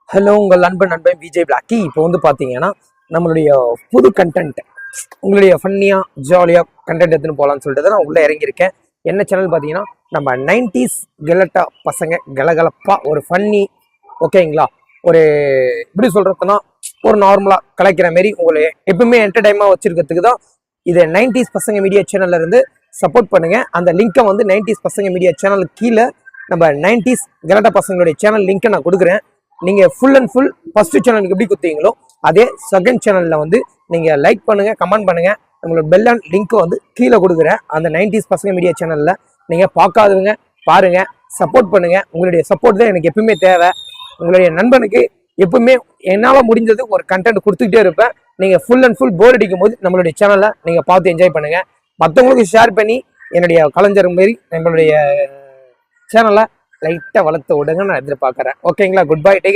Hello, உங்கள் நண்பன் Vijay Blackie. இப்போ வந்து பார்த்தீங்கன்னா நம்மளுடைய புது கண்டென்ட், உங்களுடைய ஃபன்னியாக ஜாலியாக கண்டென்ட் எடுத்துன்னு போகலான்னு சொல்லிட்டு நான் உள்ளே இறங்கியிருக்கேன். என்ன சேனல் பார்த்தீங்கன்னா நம்ம 90s கெலட்டா பசங்க கலகலப்பாக ஒரு ஃபன்னி, ஓகேங்களா, ஒரு எப்படி சொல்கிறதுனா ஒரு நார்மலாக கலைக்கிற மாரி உங்களை எப்பவுமே என்டர்டைமாக வச்சுருக்கிறதுக்கு தான் இதை 90s பசங்க மீடியா சேனல்ல இருந்து சப்போர்ட் பண்ணுங்கள். அந்த லிங்க்கை வந்து 90s பசங்க மீடியா சேனலுக்கு கீழே நம்ம 90s கெலட்டா பசங்களுடைய சேனல் லிங்க்கை நான் கொடுக்குறேன். நீங்கள் ஃபுல் அண்ட் ஃபுல் ஃபர்ஸ்ட் சேனலுக்கு எப்படி கொடுத்தீங்களோ அதே செகண்ட் சேனலில் வந்து நீங்கள் லைக் பண்ணுங்கள், கமெண்ட் பண்ணுங்கள். நம்மளோட பெல் அண்ட் லிங்க்கை வந்து கீழே கொடுக்குறேன். அந்த 90s பசங்க மீடியா சேனலில் நீங்கள் பார்க்காதவங்க பாருங்கள், சப்போர்ட் பண்ணுங்கள். உங்களுடைய சப்போர்ட் தான் எனக்கு எப்பவுமே தேவை. உங்களுடைய நண்பனுக்கு எப்பவுமே என்னால் முடிஞ்சது ஒரு கண்டென்ட் கொடுத்துக்கிட்டே இருப்பேன். நீங்கள் ஃபுல் அண்ட் ஃபுல் போர் அடிக்கும் போது நம்மளுடைய சேனலை நீங்கள் பார்த்து என்ஜாய் பண்ணுங்கள். மற்றவங்களுக்கு ஷேர் பண்ணி என்னுடைய கலைஞர் மாரி நம்மளுடைய சேனலை லைட்டாக வளர்த்து விடுங்க நான் எதிர்பார்க்குறேன். ஓகேங்களா, குட் பை.